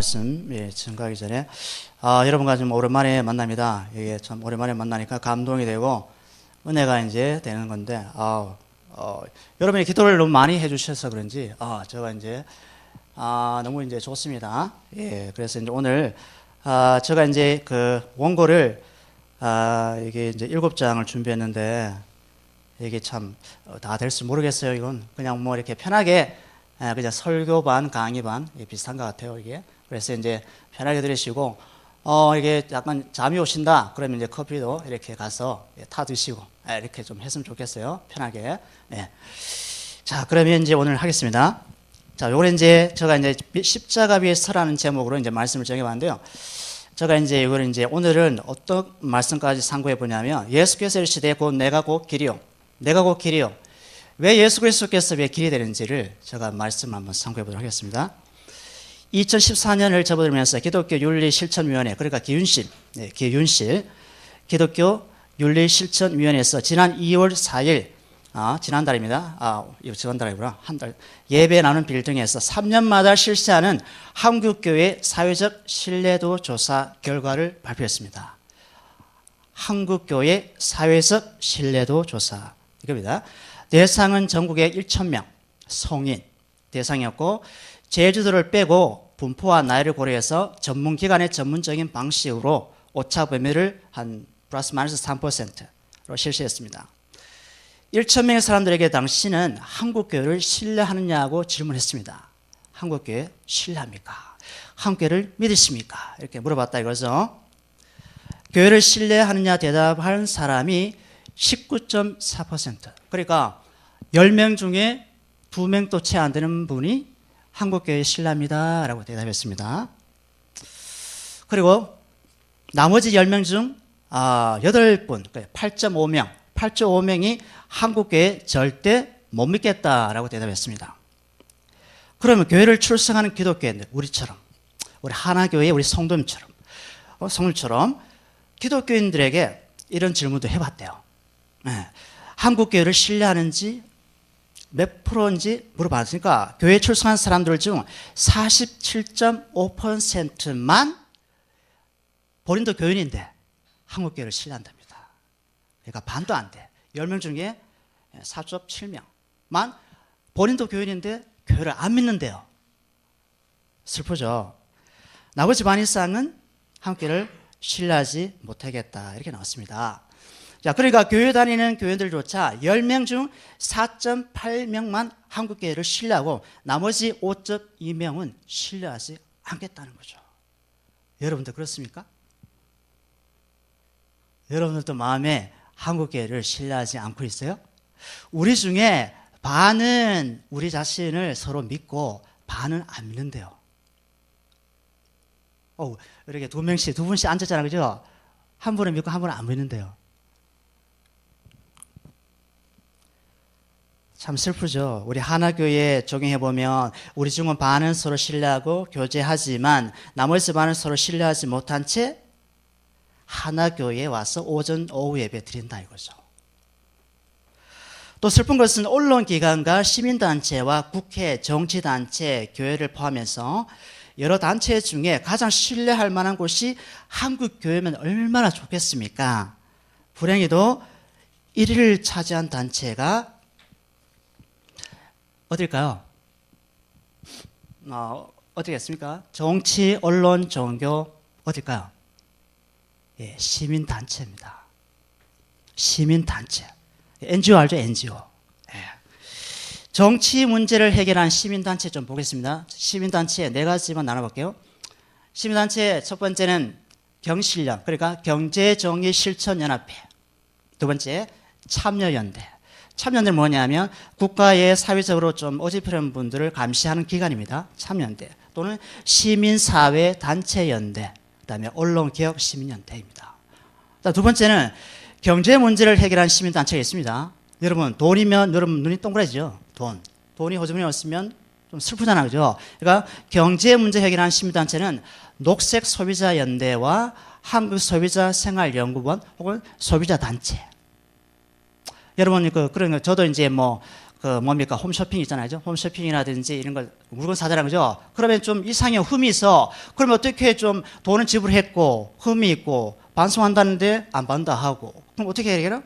말씀 증가하기 전에 여러분과 좀 오랜만에 만납니다. 이게 참 오랜만에 만나니까 감동이 되고 은혜가 이제 되는 건데 여러분이 기도를 너무 많이 해주셔서 그런지 제가 이제 너무 이제 좋습니다. 그래서 이제 오늘 제가 이제 그 원고를 이게 이제 7장을 준비했는데 이게 참 다 될지 모르겠어요. 이건 그냥 뭐 이렇게 편하게 그냥 설교 반 강의 반 비슷한 것 같아요. 이게 그래서 이제 편하게 들으시고 이게 약간 잠이 오신다 그러면 이제 커피도 이렇게 가서 타 드시고 이렇게 좀 했으면 좋겠어요. 편하게. 자, 그러면 이제 오늘 하겠습니다. 자, 요거는 이제 제가 이제 십자가 위에 서라는 제목으로 이제 말씀을 정해봤는데요. 제가 이제 이거를 이제 오늘은 어떤 말씀까지 상고해 보냐면 예수께서 이르시되 곧 내가 곧 길이요. 내가 곧 길이요. 왜 예수 그리스도께서 왜 길이 되는지를 제가 말씀 한번 상고해 보도록 하겠습니다. 2014년을 접어들면서 기독교 윤리실천위원회, 그러니까 기윤실, 기독교 윤리실천위원회에서 지난 2월 4일, 지난달입니다. 이거 지난달이구나. 한 달. 예배 나눈 빌딩에서 3년마다 실시하는 한국교회 사회적 신뢰도 조사 결과를 발표했습니다. 한국교회 사회적 신뢰도 조사. 이겁니다. 대상은 전국의 1,000명 성인 대상이었고 제주도를 빼고 분포와 나이를 고려해서 전문기관의 전문적인 방식으로 오차 범위를 한 플러스 마이너스 3%로 실시했습니다. 1,000명의 사람들에게 당신은 한국교회를 신뢰하느냐고 질문했습니다. 한국교회 신뢰합니까? 한국교회를 믿으십니까? 이렇게 물어봤다 이거죠. 교회를 신뢰하느냐 대답한 사람이 19.4%. 그러니까 10명 중에 2명도 채 안 되는 분이 한국교회 신뢰합니다 라고 대답했습니다. 그리고 나머지 10명 중 8분, 8.5명이 한국교회 절대 못 믿겠다라고 대답했습니다. 그러면 교회를 출석하는 기독교인들, 우리처럼, 우리 하나교회 우리 성도님처럼 기독교인들에게 이런 질문도 해봤대요. 한국교회를 신뢰하는지 몇 프로인지 물어봤으니까 교회에 출석한 사람들 중 47.5%만 본인도 교인인데 한국교회를 신뢰한답니다. 그러니까 반도 안 돼. 10명 중에 4.7명만 본인도 교인인데 교회를 안 믿는데요. 슬프죠. 나머지 반 이상은 한국교회를 신뢰하지 못하겠다 이렇게 나왔습니다. 자, 그러니까 교회 다니는 교인들조차 10명 중 4.8명만 한국교회를 신뢰하고 나머지 5.2명은 신뢰하지 않겠다는 거죠. 여러분도 그렇습니까? 여러분들도 마음에 한국교회를 신뢰하지 않고 있어요? 우리 중에 반은 우리 자신을 서로 믿고 반은 안 믿는데요. 이렇게 두 분씩 앉았잖아요. 그죠? 한 분은 믿고 한 분은 안 믿는데요. 참 슬프죠. 우리 하나교회에 적용해보면 우리 중은 반은 서로 신뢰하고 교제하지만 나머지 반은 서로 신뢰하지 못한 채 하나교회에 와서 오전 오후 예배 드린다 이거죠. 또 슬픈 것은 언론기관과 시민단체와 국회, 정치단체, 교회를 포함해서 여러 단체 중에 가장 신뢰할 만한 곳이 한국교회면 얼마나 좋겠습니까? 불행히도 1위를 차지한 단체가 어딜까요? 어디겠습니까? 정치, 언론, 종교 어딜까요? 시민단체입니다. 시민단체. NGO 알죠? NGO. 정치 문제를 해결한 시민단체 좀 보겠습니다. 시민단체 4가지만 나눠볼게요. 시민단체 첫 번째는 경실련, 그러니까 경제정의실천연합회. 두 번째, 참여연대. 참여연대는 뭐냐면 국가의 사회적으로 좀 어지럽힌 분들을 감시하는 기관입니다. 참여연대 또는 시민사회단체연대, 그 다음에 언론개혁시민연대입니다. 자, 두 번째는 경제 문제를 해결한 시민단체가 있습니다. 여러분 돈이면 여러분 눈이 동그래지죠. 돈이 호주머니에 없으면 좀 슬프잖아요. 그죠? 그러니까 경제 문제 해결한 시민단체는 녹색소비자연대와 한국소비자생활연구원 혹은 소비자단체. 여러분, 그런 거, 저도 이제 그 뭡니까 홈쇼핑 있잖아요. 홈쇼핑이라든지 이런 걸 물건 사자는 거죠. 그러면 좀 이상형 흠이 있어. 그러면 어떻게 좀 돈을 지불했고 흠이 있고 반송한다는데 안 받는다 하고 그럼 어떻게 해야 되나?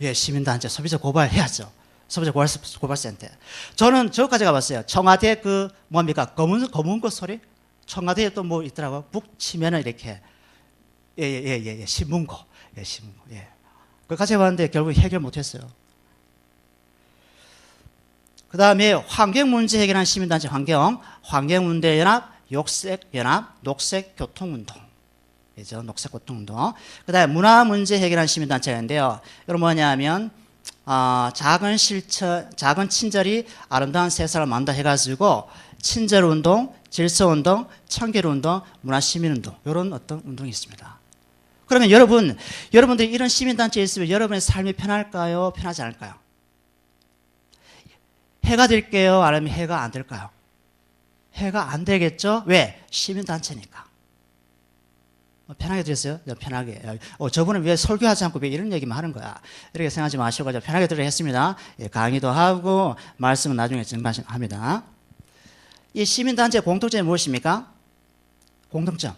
예, 시민단체 소비자 고발해야죠. 소비자 고발센터. 저는 저까지 가봤어요. 청와대 그 뭡니까 검은 것 소리? 청와대에 또 뭐 있더라고. 북 치면은 이렇게 신문고. 예, 신문고. 예. 그까지 해봤는데 결국 해결 못했어요. 그 다음에 환경 문제 해결한 시민단체 환경문제연합, 녹색연합, 녹색교통운동. 그죠? 녹색교통운동. 그 다음에 문화 문제 해결한 시민단체가 있는데요. 여러분 뭐냐면, 작은 친절이 아름다운 세상을 만다 해가지고, 친절운동, 질서운동, 청결운동, 문화시민운동. 이런 어떤 운동이 있습니다. 그러면 여러분들이 이런 시민단체에 있으면 여러분의 삶이 편할까요? 편하지 않을까요? 해가 될게요? 아니면 해가 안 될까요? 해가 안 되겠죠? 왜? 시민단체니까. 편하게 들었어요? 편하게. 저분은 왜 설교하지 않고 왜 이런 얘기만 하는 거야? 이렇게 생각하지 마시고 편하게 들으겠습니다. 예, 강의도 하고 말씀은 나중에 증가합니다. 이 시민단체의 공통점이 무엇입니까? 공통점.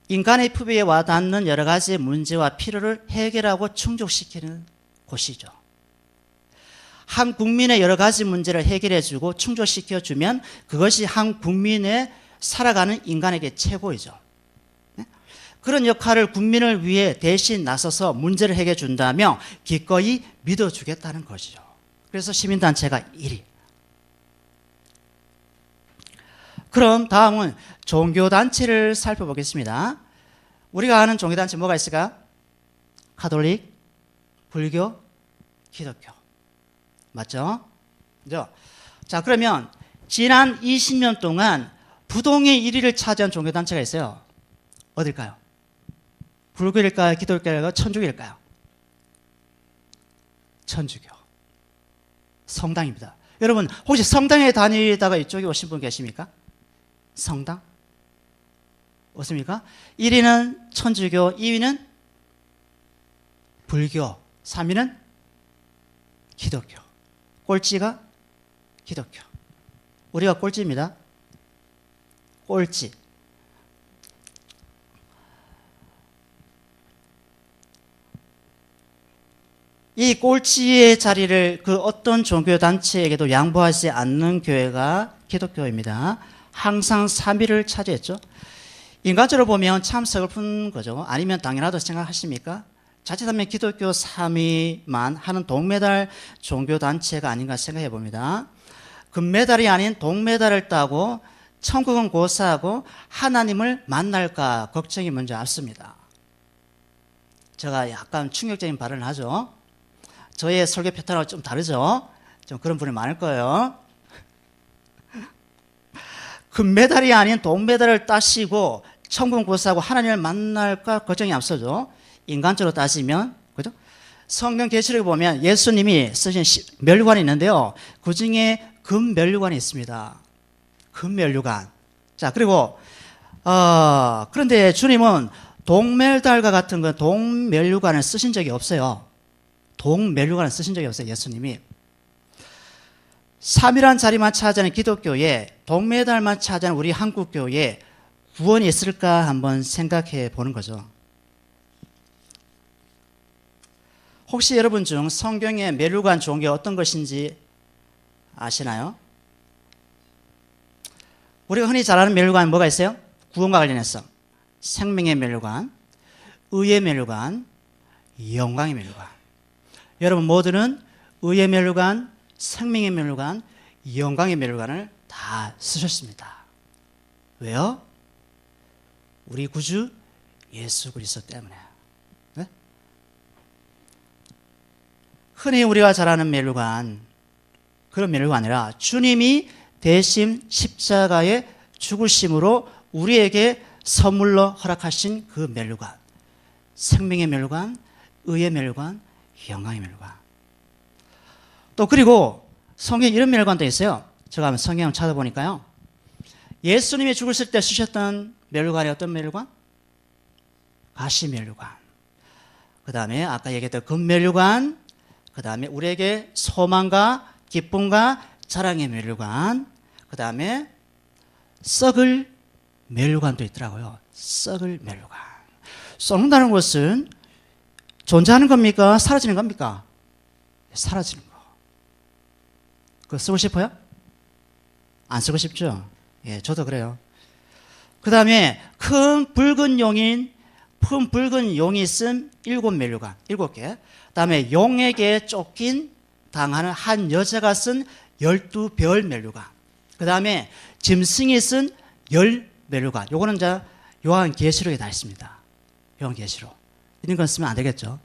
인간의 품위에 와닿는 여러 가지 문제와 필요를 해결하고 충족시키는 곳이죠. 한 국민의 여러 가지 문제를 해결해주고 충족시켜주면 그것이 한 국민의 살아가는 인간에게 최고이죠. 그런 역할을 국민을 위해 대신 나서서 문제를 해결해 준다면 기꺼이 믿어주겠다는 것이죠. 그래서 시민단체가 1위. 그럼 다음은 종교단체를 살펴보겠습니다. 우리가 아는 종교단체 뭐가 있을까? 가톨릭, 불교, 기독교. 맞죠? 그죠? 자, 그러면 지난 20년 동안 부동의 1위를 차지한 종교단체가 있어요. 어딜까요? 불교일까요? 기독교일까요? 천주교일까요? 천주교. 성당입니다. 여러분, 혹시 성당에 다니다가 이쪽에 오신 분 계십니까? 성당? 없습니까? 1위는 천주교, 2위는 불교, 3위는 기독교. 꼴찌가 기독교. 우리가 꼴찌입니다. 꼴찌. 이 꼴찌의 자리를 그 어떤 종교단체에게도 양보하지 않는 교회가 기독교입니다. 항상 3위를 차지했죠. 인간적으로 보면 참 서글픈 거죠. 아니면 당연하다고 생각하십니까? 자칫하면 기독교 3위만 하는 동메달 종교단체가 아닌가 생각해 봅니다. 금메달이 아닌 동메달을 따고 천국은 고사하고 하나님을 만날까 걱정이 먼저 앞섭니다. 제가 약간 충격적인 발언을 하죠. 저의 설교 패턴하고 좀 다르죠. 좀 그런 분이 많을 거예요. 금메달이 아닌 동메달을 따시고 천국 고사하고 하나님을 만날까 걱정이 앞서죠. 인간적으로 따지면, 그죠? 성경 계시록에 보면 예수님이 쓰신 면류관이 있는데요. 그 중에 금면류관이 있습니다. 금면류관. 자, 그리고, 그런데 주님은 동메달과 같은 건 동면류관을 쓰신 적이 없어요. 동면류관을 쓰신 적이 없어요, 예수님이. 3위란 자리만 차지하는 기독교에 동메달만 차지하는 우리 한국교회에 구원이 있을까 한번 생각해 보는 거죠. 혹시 여러분 중 성경에 면류관 좋은 게 어떤 것인지 아시나요? 우리가 흔히 잘 아는 면류관 뭐가 있어요? 구원과 관련해서 생명의 면류관, 의의 면류관, 영광의 면류관. 여러분 모두는 의의 면류관, 생명의 면류관, 영광의 면류관을 다 쓰셨습니다. 왜요? 우리 구주 예수 그리스도 때문에. 네? 흔히 우리가 잘 아는 면류관, 그런 면류관 아니라 주님이 대신 십자가의 죽으심으로 우리에게 선물로 허락하신 그 면류관, 생명의 면류관, 의의 면류관, 영광의 면류관. 또 그리고 성경에 이런 면류관도 있어요. 제가 한번 성경을 찾아보니까요. 예수님이 죽으실 때 쓰셨던 면류관이 어떤 면류관? 가시 면류관. 그 다음에 아까 얘기했던 금 면류관, 그 다음에 우리에게 소망과 기쁨과 자랑의 멸류관, 그 다음에 썩을 멸류관도 있더라고요. 썩을 멸류관. 썩는다는 것은 존재하는 겁니까? 사라지는 겁니까? 사라지는 거. 그거 쓰고 싶어요? 안 쓰고 싶죠? 예, 저도 그래요. 그 다음에 큰 붉은 용이 쓴 7멜류관, 7개. 그 다음에 용에게 쫓긴 당하는 한 여자가 쓴 12별 멜류관. 그 다음에 짐승이 쓴 10멜류관. 요거는 이제 요한계시록에 다 있습니다. 요한계시록. 이런 건 쓰면 안 되겠죠.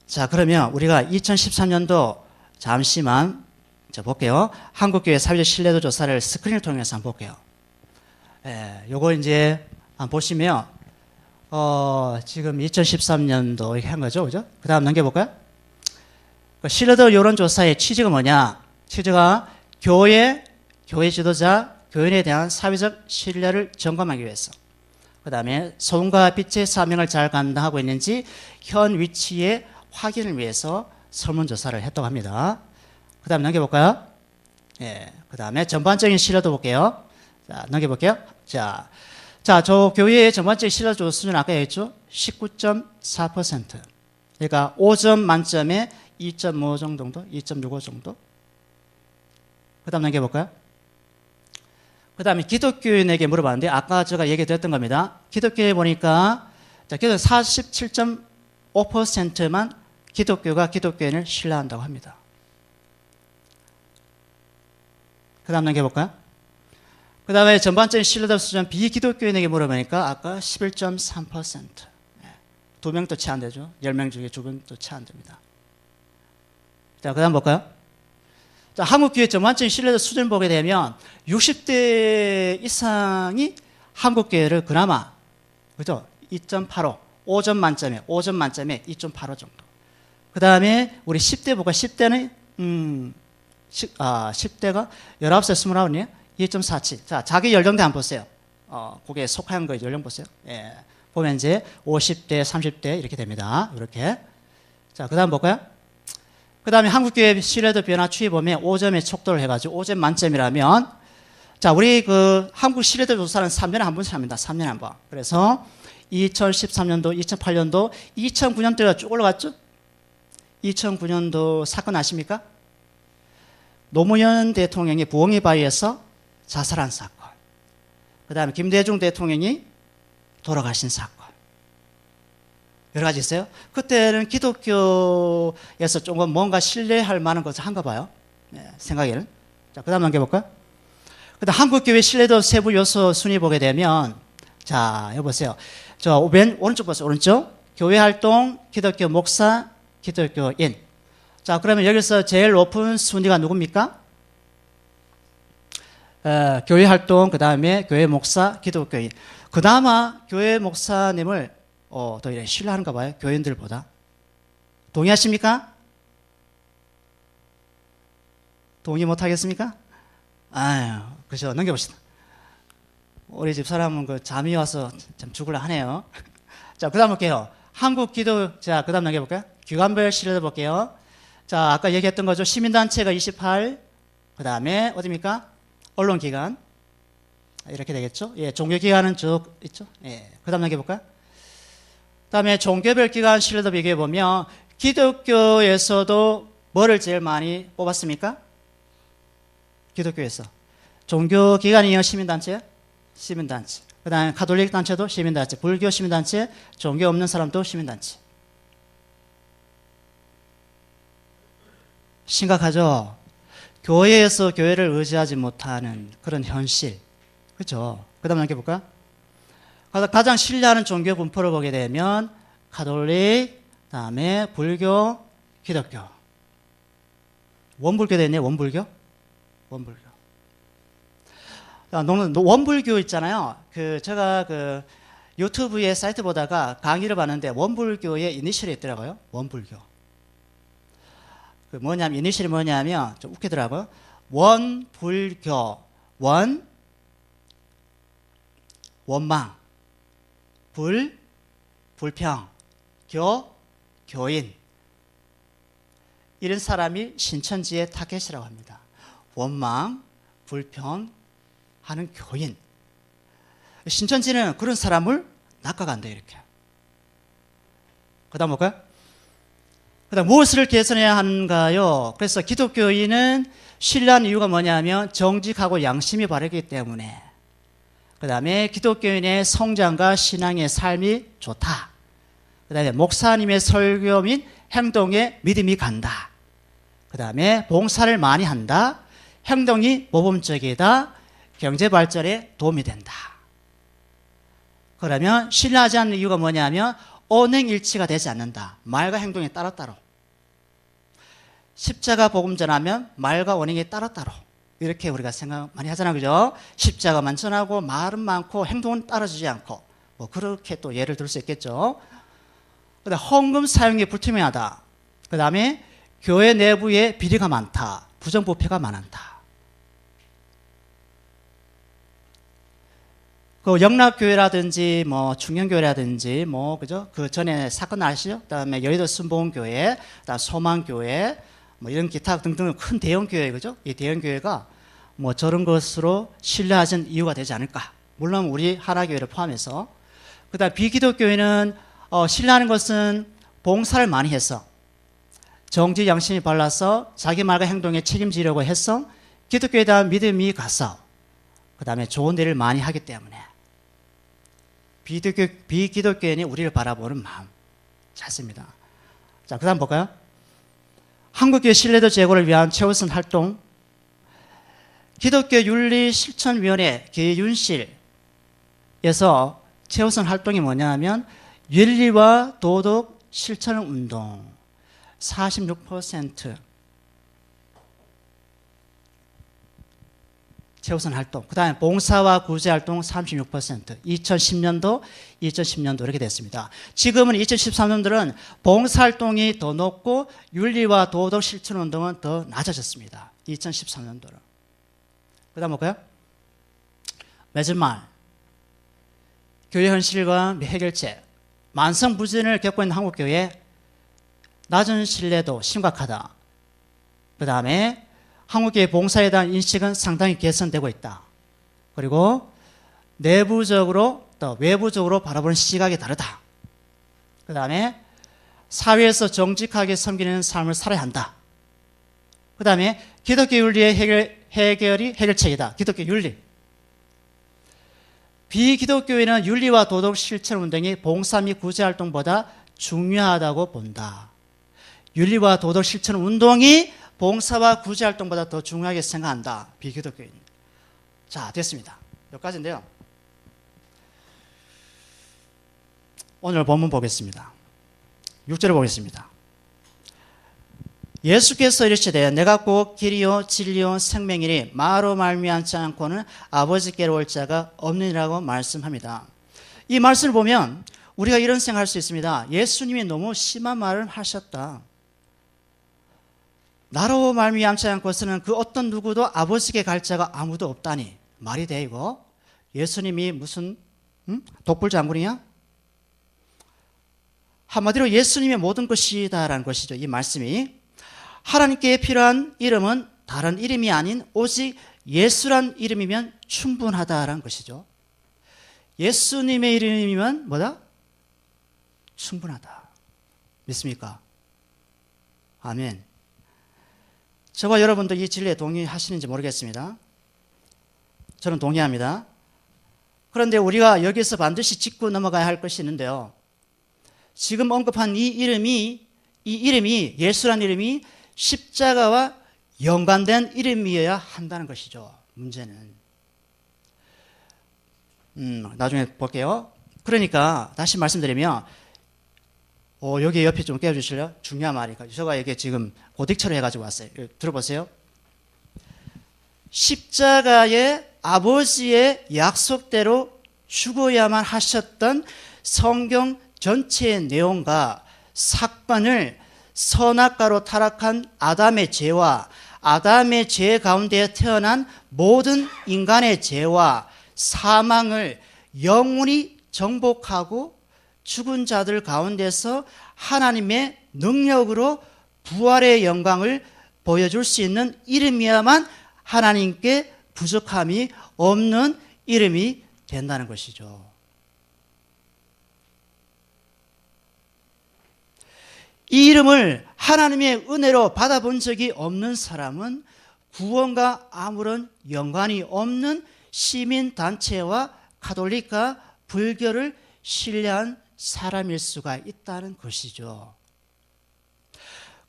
자, 그러면 우리가 2013년도 잠시만 볼게요. 한국교회 사회적 신뢰도 조사를 스크린을 통해서 한번 볼게요. 예, 요거 이제 한번 보시면, 지금 2013년도 이렇게 한 거죠. 그죠? 그 다음 넘겨볼까요? 신뢰도 여론조사의 취지가 뭐냐? 취지가 교회 지도자, 교인에 대한 사회적 신뢰를 점검하기 위해서. 그 다음에 소금과 빛의 사명을 잘 감당하고 있는지 현 위치의 확인을 위해서 설문조사를 했다고 합니다. 그 다음에 넘겨볼까요? 예, 그 다음에 전반적인 신뢰도 볼게요. 자, 넘겨볼게요. 자, 저 교회의 전반적인 신뢰도 수준 아까 얘기했죠? 19.4%. 그러니까 5점 만점에 2.5 정도, 2.65 정도. 그 다음 넘겨볼까요? 그 다음에 기독교인에게 물어봤는데, 아까 제가 얘기드렸던 겁니다. 기독교에 보니까, 자, 기독교 47.5%만 기독교가 기독교인을 신뢰한다고 합니다. 그 다음 넘겨볼까요? 그 다음에 전반적인 신뢰도 수준 비기독교인에게 물어보니까 아까 11.3%. 2명도 채 안 되죠. 10명 중에 2명도 채 안 됩니다. 자, 그 다음 볼까요? 자, 한국교회 전반적인 신뢰도 수준 보게 되면 60대 이상이 한국교회를 그나마, 그죠? 2.85. 5점 만점에 2.85 정도. 그 다음에 우리 10대 볼까요? 10대는, 10대가 19살, 29이에요? 2.47. 자, 자기 연령대 한번 보세요. 거기에 속한 거 연령 보세요. 예. 보면 이제 50대, 30대 이렇게 됩니다. 이렇게. 자, 그 다음 볼까요? 그 다음에 한국교회 신뢰도 변화 추이 보면 5점의 척도를 해가지고 5점 만점이라면, 자, 우리 그 한국 신뢰도 조사는 3년에 한 번씩 합니다. 3년에 한 번. 그래서 2013년도, 2008년도, 2009년도가 쭉 올라갔죠? 2009년도 사건 아십니까? 노무현 대통령이 부엉이 바위에서 자살한 사건. 그 다음에 김대중 대통령이 돌아가신 사건. 여러 가지 있어요. 그때는 기독교에서 조금 뭔가 신뢰할 만한 것을 한가 봐요. 네, 생각에는. 자, 그 다음 넘겨볼까요? 그 다음 한국교회 신뢰도 세부 요소 순위 보게 되면, 자, 여기 보세요. 저, 오른쪽 보세요. 오른쪽. 교회 활동, 기독교 목사, 기독교인. 자, 그러면 여기서 제일 높은 순위가 누굽니까? 교회 활동, 그 다음에 교회 목사, 기독교인. 그나마 교회 목사님을 더 이렇게 신뢰하는가 봐요. 교인들보다. 동의하십니까? 동의 못 하겠습니까? 아유, 그죠. 넘겨봅시다. 우리 집 사람은 그 잠이 와서 참 죽을라 하네요. 자, 그 다음 볼게요. 자, 그 다음 넘겨볼까요? 기관별 신뢰도 볼게요. 자, 아까 얘기했던 거죠. 시민단체가 28, 그 다음에 어디입니까? 언론기관. 이렇게 되겠죠. 예, 종교기관은 쭉 있죠. 예, 그 다음 넘겨볼까요? 그 다음에 종교별 기관 신뢰도 비교해보면, 기독교에서도 뭐를 제일 많이 뽑았습니까? 기독교에서. 종교기관이요, 시민단체요? 시민단체. 그 다음에 가톨릭 단체도 시민단체, 불교 시민단체, 종교 없는 사람도 시민단체. 심각하죠? 교회에서 교회를 의지하지 못하는 그런 현실. 그렇죠? 그 다음 넘겨볼까요? 가장 신뢰하는 종교 분포를 보게 되면 가톨릭, 다음에 불교, 기독교. 원불교 되네, 원불교? 원불교. 원불교 있잖아요. 제가 유튜브에 사이트 보다가 강의를 봤는데 원불교의 이니셜이 있더라고요. 원불교. 이니셜이 뭐냐면, 좀 웃기더라고요. 원불교. 원망. 불평. 교인. 이런 사람이 신천지의 타겟이라고 합니다. 원망, 불평하는 교인. 신천지는 그런 사람을 낚아간다 이렇게. 그 다음 볼까요? 그 다음 무엇을 개선해야 하는가요? 그래서 기독교인은 신뢰하는 이유가 뭐냐면 정직하고 양심이 바르기 때문에. 그 다음에 기독교인의 성장과 신앙의 삶이 좋다. 그 다음에 목사님의 설교 및 행동에 믿음이 간다. 그 다음에 봉사를 많이 한다. 행동이 모범적이다. 경제 발전에 도움이 된다. 그러면 신뢰하지 않는 이유가 뭐냐면 언행일치가 되지 않는다. 말과 행동이 따로따로. 십자가 복음 전하면 말과 언행이 따로따로. 이렇게 우리가 생각 많이 하잖아요. 그죠? 십자가만 전하고 말은 많고 행동은 따라주지 않고 뭐 그렇게 또 예를 들 수 있겠죠. 그다음 헌금 사용이 불투명하다. 그 다음에 교회 내부에 비리가 많다. 부정부패가 많다. 그 영락교회라든지 뭐 중년교회라든지 뭐 그죠? 그 전에 사건 아시죠? 그다음에 여의도 순복음교회, 그다음 소망교회 뭐 이런 기타 등등 큰 대형 교회 그죠? 이 대형 교회가 뭐 저런 것으로 신뢰하는 이유가 되지 않을까? 물론 우리 하나교회를 포함해서. 그다음 비기독교회는 신뢰하는 것은 봉사를 많이 해서 정직 양심이 발라서 자기 말과 행동에 책임지려고 해서 기독교에 대한 믿음이 가서 그 다음에 좋은 일을 많이 하기 때문에 비기독교인이 우리를 바라보는 마음 잦습니다. 자, 그 다음 볼까요? 한국교회 신뢰도 제고를 위한 최우선 활동 기독교 윤리실천위원회 교회윤실에서 최우선 활동이 뭐냐면 윤리와 도덕 실천 운동 46% 최우선 활동. 그 다음에 봉사와 구제 활동 36%. 2010년도 이렇게 됐습니다. 지금은 2013년도는 봉사 활동이 더 높고 윤리와 도덕 실천 운동은 더 낮아졌습니다. 2013년도는. 그 다음 볼까요? 매주말 교회 현실과 해결책. 만성부진을 겪고 있는 한국교회 낮은 신뢰도 심각하다. 그 다음에 한국교회 봉사에 대한 인식은 상당히 개선되고 있다. 그리고 내부적으로 또 외부적으로 바라보는 시각이 다르다. 그 다음에 사회에서 정직하게 섬기는 삶을 살아야 한다. 그 다음에 기독교 윤리의 해결이 해결책이다. 기독교 윤리. 비기독교인은 윤리와 도덕 실천 운동이 봉사 및 구제 활동보다 중요하다고 본다. 윤리와 도덕 실천 운동이 봉사와 구제 활동보다 더 중요하게 생각한다. 비기독교인. 자, 됐습니다. 여기까지인데요. 오늘 본문 보겠습니다. 6절을 보겠습니다. 예수께서 이르시되 내가 곧 길이요 진리요 생명이니 마로 말미암지 않고는 아버지께로 올 자가 없느니라고 말씀합니다. 이 말씀을 보면 우리가 이런 생각할 수 있습니다. 예수님이 너무 심한 말을 하셨다. 나로 말미암지 않고서는 그 어떤 누구도 아버지께 갈 자가 아무도 없다니 말이 돼 이거? 예수님이 무슨 독불장군이야? 한마디로 예수님의 모든 것이다라는 것이죠. 이 말씀이 하나님께 필요한 이름은 다른 이름이 아닌 오직 예수란 이름이면 충분하다라는 것이죠. 예수님의 이름이면 뭐다? 충분하다. 믿습니까? 아멘. 저와 여러분도 이 진리에 동의하시는지 모르겠습니다. 저는 동의합니다. 그런데 우리가 여기서 반드시 짚고 넘어가야 할 것이 있는데요. 지금 언급한 이 이름이 예수란 이름이 십자가와 연관된 이름이어야 한다는 것이죠. 문제는. 나중에 볼게요. 그러니까 다시 말씀드리면 여기 옆에 좀 깨워주실래요? 중요한 말이니까. 제가 이게 지금 고딕처럼 해가지고 왔어요. 들어보세요. 십자가의 아버지의 약속대로 죽어야만 하셨던 성경 전체의 내용과 사건을 선악과로 타락한 아담의 죄와 아담의 죄 가운데 태어난 모든 인간의 죄와 사망을 영원히 정복하고 죽은 자들 가운데서 하나님의 능력으로 부활의 영광을 보여줄 수 있는 이름이야만 하나님께 부족함이 없는 이름이 된다는 것이죠. 이 이름을 하나님의 은혜로 받아본 적이 없는 사람은 구원과 아무런 연관이 없는 시민단체와 가톨릭과 불교를 신뢰한 사람일 수가 있다는 것이죠.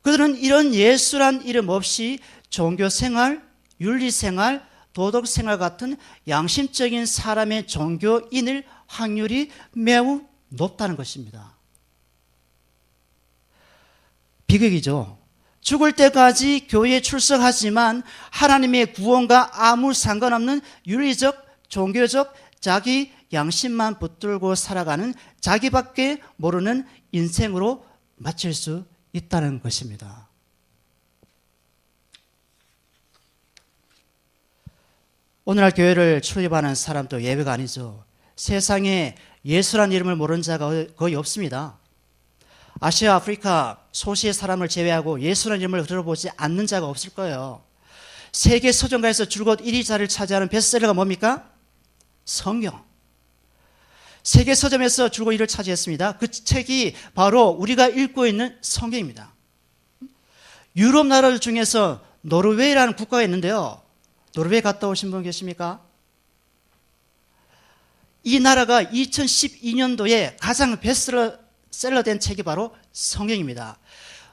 그들은 이런 예수란 이름 없이 종교생활, 윤리생활, 도덕생활 같은 양심적인 사람의 종교인일 확률이 매우 높다는 것입니다. 비극이죠. 죽을 때까지 교회에 출석하지만 하나님의 구원과 아무 상관없는 윤리적, 종교적, 자기 양심만 붙들고 살아가는 자기밖에 모르는 인생으로 마칠 수 있다는 것입니다. 오늘날 교회를 출입하는 사람도 예외가 아니죠. 세상에 예수란 이름을 모르는 자가 거의 없습니다. 아시아, 아프리카 소수의 사람을 제외하고 예수라는 이름을 들어보지 않는 자가 없을 거예요. 세계 서점가에서 줄곧 1위 자리를 차지하는 베스트셀러가 뭡니까? 성경. 세계 서점에서 줄곧 1위를 차지했습니다. 그 책이 바로 우리가 읽고 있는 성경입니다. 유럽 나라들 중에서 노르웨이라는 국가가 있는데요. 노르웨이 갔다 오신 분 계십니까? 이 나라가 2012년도에 가장 베스트셀러 된 책이 바로 성경입니다.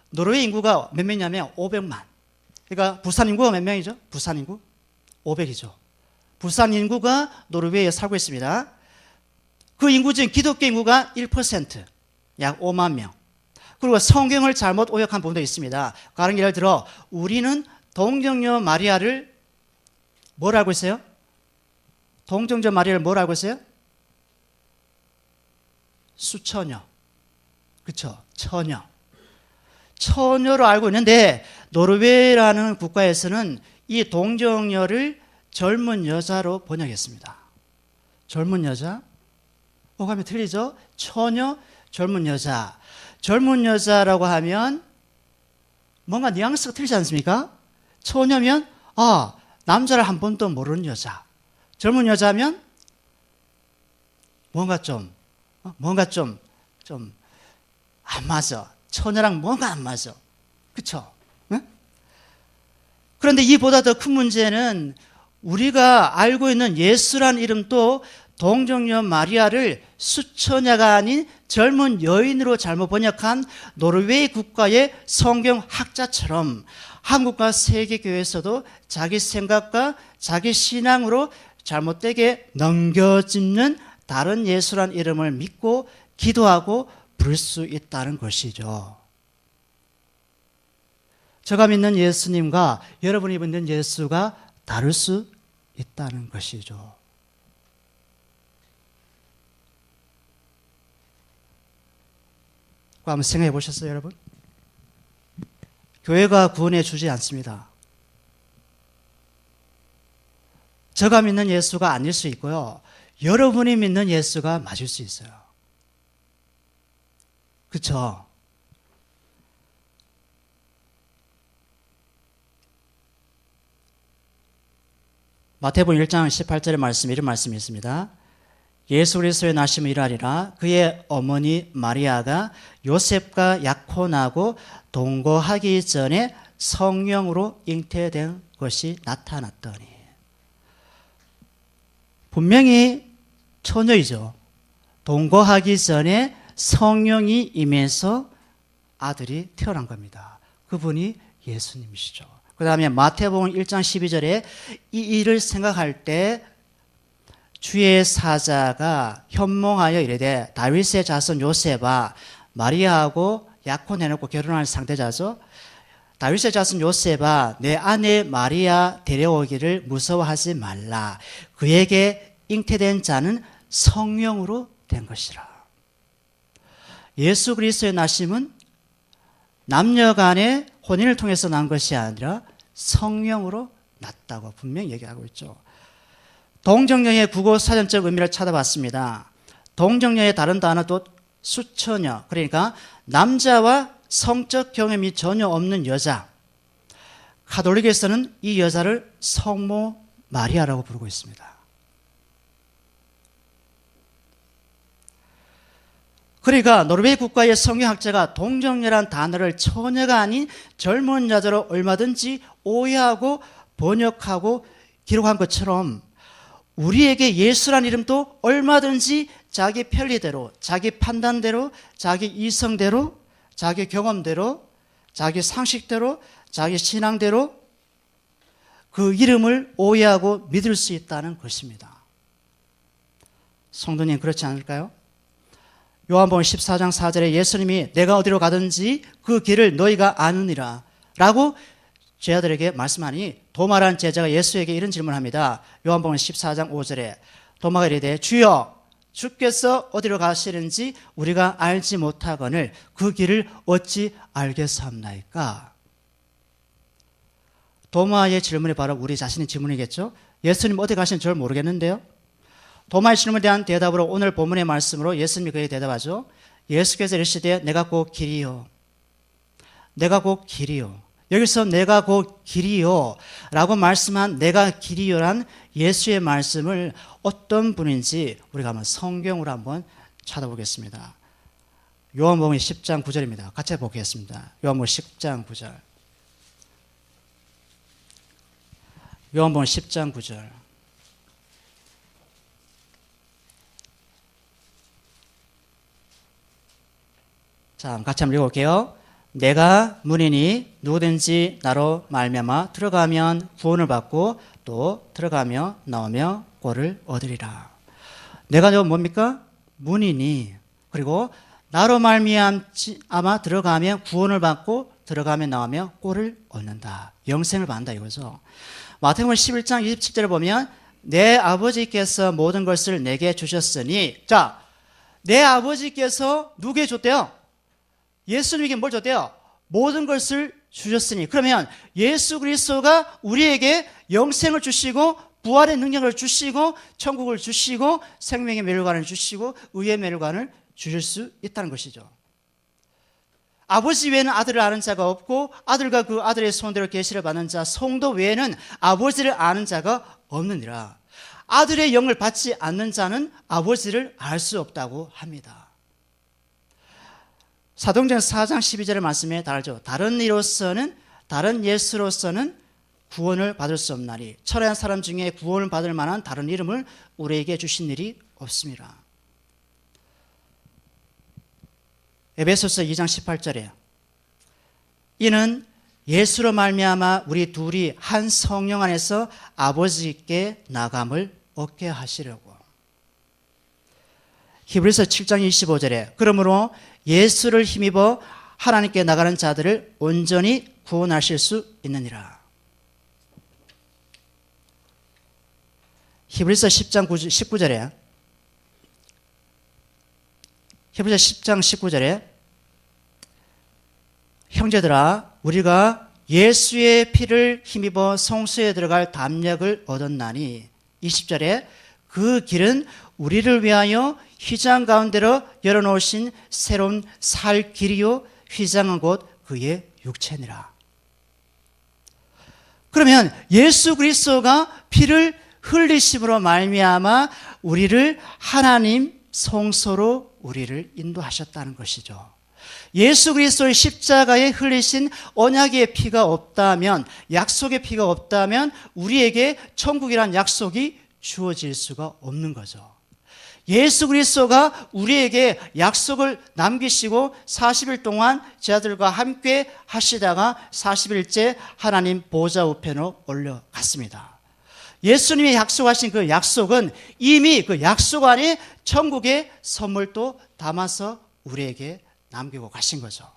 노르웨이 인구가 몇 명이냐면 500만. 그러니까 부산 인구가 몇 명이죠? 부산 인구? 500이죠. 부산 인구가 노르웨이에 살고 있습니다. 그 인구 중 기독교 인구가 1%, 약 5만 명. 그리고 성경을 잘못 오역한 부분도 있습니다. 다른 예를 들어 우리는 동정녀 마리아를 뭘 알고 있어요? 동정녀 마리아를 뭘 알고 있어요? 수처녀. 그렇죠? 처녀. 처녀로 알고 있는데 노르웨이라는 국가에서는 이 동정녀를 젊은 여자로 번역했습니다. 젊은 여자? 어감이 틀리죠? 처녀, 젊은 여자. 젊은 여자라고 하면 뭔가 뉘앙스가 틀리지 않습니까? 처녀면 남자를 한 번도 모르는 여자. 젊은 여자면 뭔가 좀 안 맞아. 처녀랑 뭔가 안 맞아. 그렇죠? 응? 그런데 이보다 더 큰 문제는 우리가 알고 있는 예수란 이름도 동정녀 마리아를 수처녀가 아닌 젊은 여인으로 잘못 번역한 노르웨이 국가의 성경학자처럼 한국과 세계교회에서도 자기 생각과 자기 신앙으로 잘못되게 넘겨짚는 다른 예수란 이름을 믿고 기도하고 부를 수 있다는 것이죠. 제가 믿는 예수님과 여러분이 믿는 예수가 다를 수 있다는 것이죠. 그거 한번 생각해 보셨어요, 여러분? 교회가 구원해 주지 않습니다. 제가 믿는 예수가 아닐 수 있고요. 여러분이 믿는 예수가 맞을 수 있어요. 그렇죠? 마태복음 1장 18절의 말씀, 이런 말씀이 있습니다. 예수 그리스도의 나심을 일하리라. 그의 어머니 마리아가 요셉과 약혼하고 동거하기 전에 성령으로 잉태된 것이 나타났더니. 분명히 처녀이죠. 동거하기 전에 성령이 임해서 아들이 태어난 겁니다. 그분이 예수님이시죠. 그 다음에 마태복음 1장 12절에 이 일을 생각할 때 주의 사자가 현몽하여 이르되 다윗의 자손 요셉아, 마리아하고 약혼해놓고 결혼할 상대자죠. 다윗의 자손 요셉아, 내 아내 마리아 데려오기를 무서워하지 말라. 그에게 잉태된 자는 성령으로 된 것이라. 예수 그리스도의 나심은 남녀 간의 혼인을 통해서 난 것이 아니라 성령으로 났다고 분명히 얘기하고 있죠. 동정녀의 국어 사전적 의미를 찾아봤습니다. 동정녀의 다른 단어도 수처녀, 그러니까 남자와 성적 경험이 전혀 없는 여자, 가톨릭에서는 이 여자를 성모 마리아라고 부르고 있습니다. 그러니까 노르웨이 국가의 성경학자가 동정녀란 단어를 처녀가 아닌 젊은 여자로 얼마든지 오해하고 번역하고 기록한 것처럼 우리에게 예수란 이름도 얼마든지 자기 편리대로, 자기 판단대로, 자기 이성대로, 자기 경험대로, 자기 상식대로, 자기 신앙대로 그 이름을 오해하고 믿을 수 있다는 것입니다. 성도님 그렇지 않을까요? 요한복음 14장 4절에 예수님이 내가 어디로 가든지 그 길을 너희가 아느니라 라고 제자들에게 말씀하니 도마라는 제자가 예수에게 이런 질문합니다. 요한복음 14장 5절에 도마가 이르되 주여 주께서 어디로 가시는지 우리가 알지 못하거늘 그 길을 어찌 알겠사옵나이까? 도마의 질문이 바로 우리 자신의 질문이겠죠. 예수님 어디 가시는지 잘 모르겠는데요. 도마의 질문에 대한 대답으로 오늘 본문의 말씀으로 예수님이 그에게 대답하죠. 예수께서 이르시되 내가 곧 길이요 내가 곧 길이요. 여기서 내가 곧 길이요 라고 말씀한 내가 길이요란 예수의 말씀을 어떤 분인지 우리가 한번 성경으로 한번 찾아보겠습니다. 요한복음 10장 9절입니다. 같이 보겠습니다. 요한복음 10장 9절. 요한복음 10장 9절. 자, 같이 한번 읽어볼게요. 내가 문이니 누구든지 나로 말미암아 들어가면 구원을 받고 또 들어가며 나오며 꼴을 얻으리라. 내가 뭡니까? 문이니 그리고 나로 말미암아 들어가면 구원을 받고 들어가며 나오며 꼴을 얻는다. 영생을 받는다 이거죠. 마태복음 11장 27절을 보면 내 아버지께서 모든 것을 내게 주셨으니 자, 내 아버지께서 누구에게 줬대요? 예수님에게 뭘 줬대요? 모든 것을 주셨으니 그러면 예수 그리스도가 우리에게 영생을 주시고 부활의 능력을 주시고 천국을 주시고 생명의 멸관을 주시고 의의 멸관을 주실 수 있다는 것이죠. 아버지 외에는 아들을 아는 자가 없고 아들과 그 아들의 손대로 계시를 받는 자 성도 외에는 아버지를 아는 자가 없느니라. 아들의 영을 받지 않는 자는 아버지를 알 수 없다고 합니다. 사도행전 4장 12절의 말씀에 다르죠. 다른 이로서는 다른 예수로서는 구원을 받을 수 없나니 철회한 사람 중에 구원을 받을 만한 다른 이름을 우리에게 주신 일이 없습니다. 에베소서 2장 18절에 이는 예수로 말미암아 우리 둘이 한 성령 안에서 아버지께 나감을 얻게 하시려고. 히브리서 7장 25절에 그러므로 예수를 힘입어 하나님께 나가는 자들을 온전히 구원하실 수 있느니라. 히브리서 10장 19절에 히브리서 10장 19절에 형제들아 우리가 예수의 피를 힘입어 성소에 들어갈 담력을 얻었나니 20절에 그 길은 우리를 위하여 휘장 가운데로 열어놓으신 새로운 살 길이요 휘장은 곧 그의 육체니라. 그러면 예수 그리스도가 피를 흘리심으로 말미암아 우리를 하나님 성소로 우리를 인도하셨다는 것이죠. 예수 그리스도의 십자가에 흘리신 언약의 피가 없다면 약속의 피가 없다면 우리에게 천국이란 약속이 주어질 수가 없는 거죠. 예수 그리스도가 우리에게 약속을 남기시고 40일 동안 제자들과 함께 하시다가 40일째 하나님 보좌 우편으로 올려갔습니다. 예수님이 약속하신 그 약속은 이미 그 약속 안에 천국의 선물도 담아서 우리에게 남기고 가신 거죠.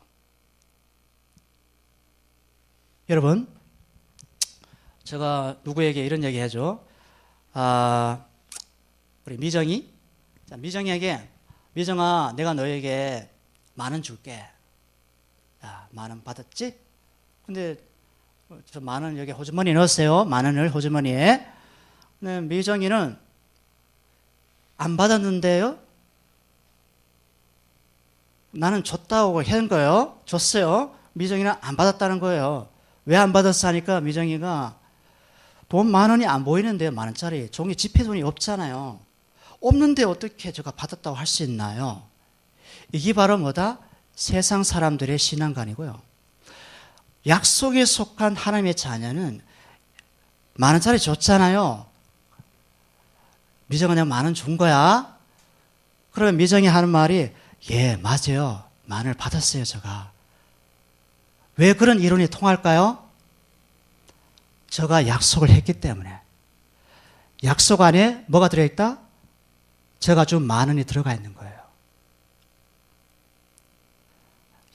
여러분, 제가 누구에게 이런 얘기 해줘. 우리 미정이. 자, 미정이에게, 미정아, 내가 너에게 10,000원 줄게. 야, 10,000원 받았지? 근데 저 10,000원 여기 호주머니에 넣으세요. 10,000원을 호주머니에. 근데 미정이는 안 받았는데요? 나는 줬다고 한 거예요. 줬어요. 미정이는 안 받았다는 거예요. 왜 안 받았어 하니까 미정이가 돈 10,000원이 안 보이는데요. 10,000원짜리. 종이 지폐돈이 없잖아요. 없는데 어떻게 제가 받았다고 할 수 있나요? 이게 바로 뭐다? 세상 사람들의 신앙관이고요. 약속에 속한 하나님의 자녀는 10,000원짜리 줬잖아요. 미정아, 내가 10,000원 준 거야? 그러면 미정이 하는 말이, 예, 맞아요. 10,000원을 받았어요, 제가. 왜 그런 이론이 통할까요? 제가 약속을 했기 때문에. 약속 안에 뭐가 들어있다? 제가 준 10,000원이 들어가 있는 거예요.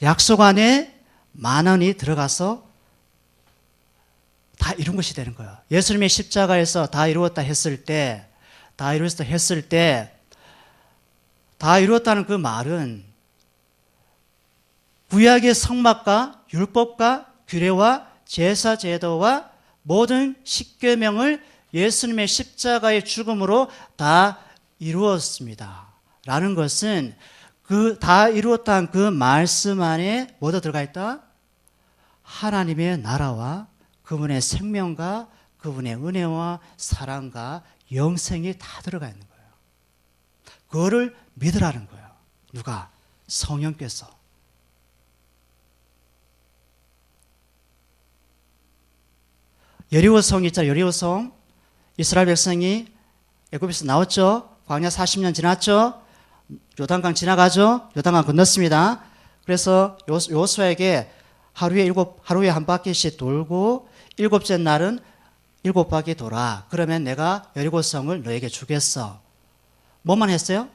약속 안에 10,000원이 들어가서 다 이룬 것이 되는 거예요. 예수님의 십자가에서 다 이루었다 했을 때, 다 이루었다는 그 말은 구약의 성막과 율법과 규례와 제사 제도와 모든 십계명을 예수님의 십자가의 죽음으로 다 이루었습니다. 라는 것은 그 다 이루었다는 그 말씀 안에 뭐가 들어가 있다? 하나님의 나라와 그분의 생명과 그분의 은혜와 사랑과 영생이 다 들어가 있는 거예요. 그거를 믿으라는 거예요. 누가? 성령께서. 여리고성 있잖아요. 여리고성. 이스라엘 백성이 애굽에서 나왔죠. 광야 40년 지났죠. 요단강 지나가죠. 요단강 건넜습니다. 그래서 여호수아에게 하루에 한 바퀴씩 돌고 7째 날은 7바퀴 돌아. 그러면 내가 여리고성을 너에게 주겠어. 뭐만 했어요?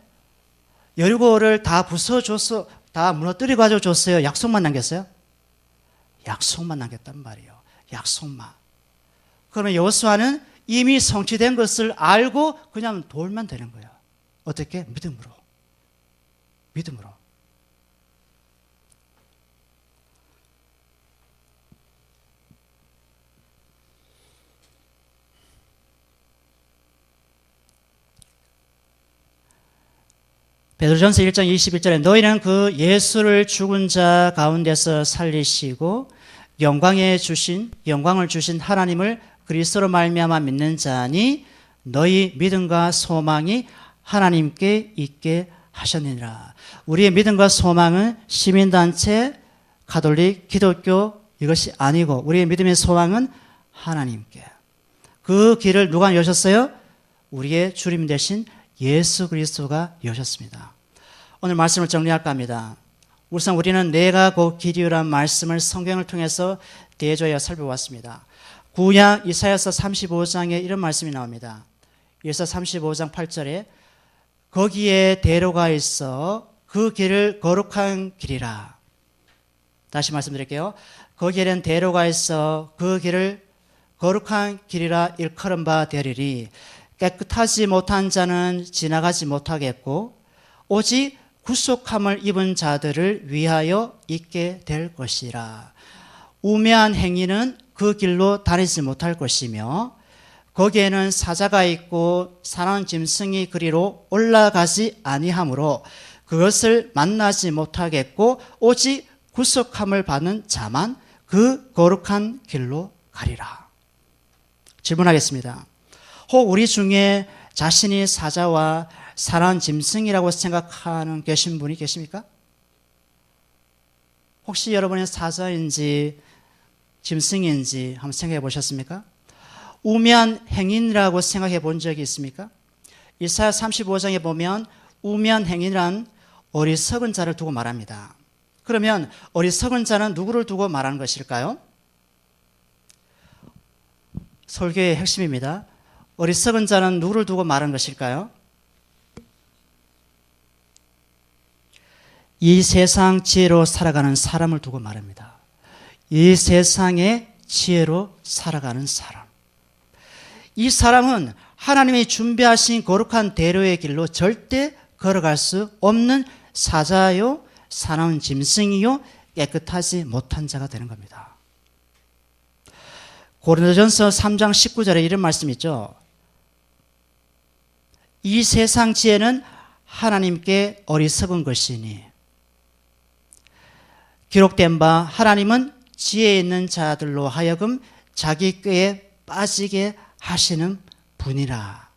여리고를 다 부숴줘서 다 무너뜨리고 가지고 줬어요. 약속만 남겼어요? 약속만 남겼단 말이에요. 약속만. 그러면 여호수아는 이미 성취된 것을 알고 그냥 돌면 되는 거예요. 어떻게? 믿음으로. 믿음으로. 베드로전서 1장 21절에 너희는 그 예수를 죽은 자 가운데서 살리시고 영광을 주신 하나님을 그리스도로 말미암아 믿는 자니 너희 믿음과 소망이 하나님께 있게 하셨느니라. 우리의 믿음과 소망은 시민단체, 가톨릭, 기독교 이것이 아니고 우리의 믿음의 소망은 하나님께. 그 길을 누가 여셨어요? 우리의 주님 되신 예수 그리스도가 여셨습니다. 오늘 말씀을 정리할까 합니다. 우선 우리는 내가 곧 길이요란 말씀을 성경을 통해서 대조하여 살펴봤습니다. 구약 이사야서 35장에 이런 말씀이 나옵니다. 이사야 35장 8절에 거기에 대로가 있어 그 길을 거룩한 길이라. 다시 말씀드릴게요. 거기에는 대로가 있어 그 길을 거룩한 길이라 일컬은 바 되리니 깨끗하지 못한 자는 지나가지 못하겠고 오직 구속함을 입은 자들을 위하여 있게 될 것이라. 우매한 행위는 그 길로 다니지 못할 것이며 거기에는 사자가 있고 사나운 짐승이 그리로 올라가지 아니하므로 그것을 만나지 못하겠고 오직 구속함을 받는 자만 그 거룩한 길로 가리라. 질문하겠습니다. 혹 우리 중에 자신이 사자와 사나운 짐승이라고 생각하는 계신 분이 계십니까? 혹시 여러분이 사자인지 짐승인지 한번 생각해 보셨습니까? 우매한 행인이라고 생각해 본 적이 있습니까? 이사야 35장에 보면 우매한 행인이란 어리석은 자를 두고 말합니다. 그러면 어리석은 자는 누구를 두고 말하는 것일까요? 설교의 핵심입니다. 어리석은 자는 누구를 두고 말하는 것일까요? 이 세상 지혜로 살아가는 사람을 두고 말합니다. 이 세상의 지혜로 살아가는 사람. 이 사람은 하나님이 준비하신 거룩한 대로의 길로 절대 걸어갈 수 없는 사자요, 사나운 짐승이요, 깨끗하지 못한 자가 되는 겁니다. 고린도전서 3장 19절에 이런 말씀이 있죠. 이 세상 지혜는 하나님께 어리석은 것이니 기록된 바 하나님은 지혜 있는 자들로 하여금 자기 꾀에 빠지게 하시는 분이라.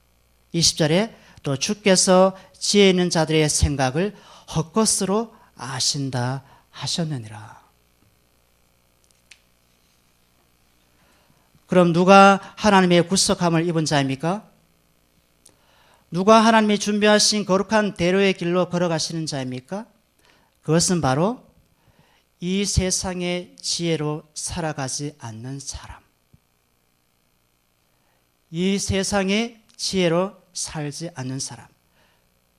20절에 또 주께서 지혜 있는 자들의 생각을 헛것으로 아신다 하셨느니라. 그럼 누가 하나님의 구속함을 입은 자입니까? 누가 하나님이 준비하신 거룩한 대로의 길로 걸어가시는 자입니까? 그것은 바로 이 세상의 지혜로 살아가지 않는 사람. 이 세상의 지혜로 살지 않는 사람.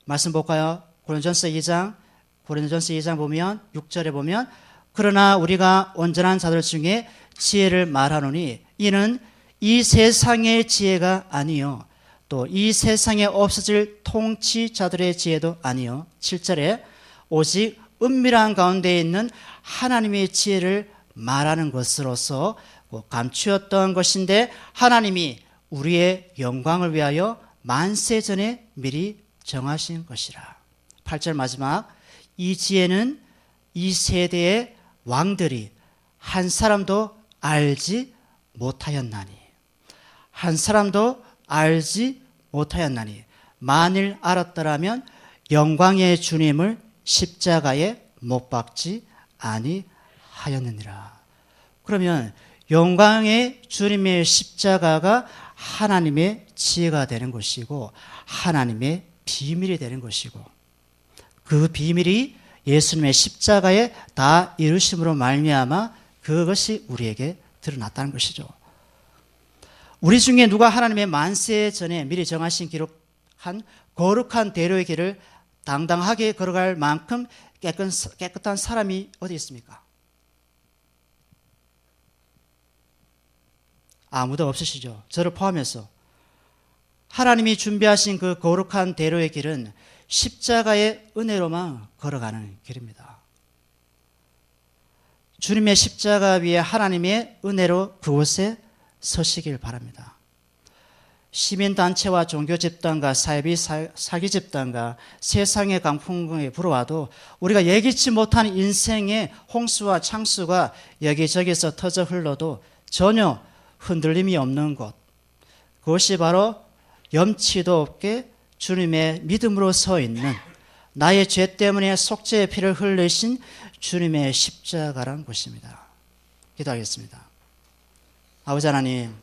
말씀 볼까요? 고린도전서 2장 보면 6절에 보면 그러나 우리가 온전한 자들 중에 지혜를 말하노니 이는 이 세상의 지혜가 아니요 또 이 세상에 없어질 통치자들의 지혜도 아니요 7절에 오직 은밀한 가운데 있는 하나님의 지혜를 말하는 것으로서 감추었던 것인데 하나님이 우리의 영광을 위하여 만세 전에 미리 정하신 것이라. 8절 마지막 이 지혜는 이 세대의 왕들이 한 사람도 알지 못하였나니 한 사람도 알지 못하였나니 만일 알았더라면 영광의 주님을 십자가에 못 박지 아니하였느니라. 그러면 영광의 주님의 십자가가 하나님의 지혜가 되는 것이고 하나님의 비밀이 되는 것이고 그 비밀이 예수님의 십자가에 다 이루심으로 말미암아 그것이 우리에게 드러났다는 것이죠. 우리 중에 누가 하나님의 만세 전에 미리 정하신 기록한 거룩한 대로의 길을 당당하게 걸어갈 만큼 깨끗한 사람이 어디 있습니까? 아무도 없으시죠. 저를 포함해서. 하나님이 준비하신 그 거룩한 대로의 길은 십자가의 은혜로만 걸어가는 길입니다. 주님의 십자가 위에 하나님의 은혜로 그곳에 서시길 바랍니다. 시민단체와 종교집단과 사기집단과 세상의 강풍에 불어와도 우리가 예기치 못한 인생의 홍수와 창수가 여기저기서 터져 흘러도 전혀 흔들림이 없는 곳, 그것이 바로 염치도 없게 주님의 믿음으로 서 있는 나의 죄 때문에 속죄의 피를 흘리신 주님의 십자가라는 것입니다. 기도하겠습니다. 아버지 하나님,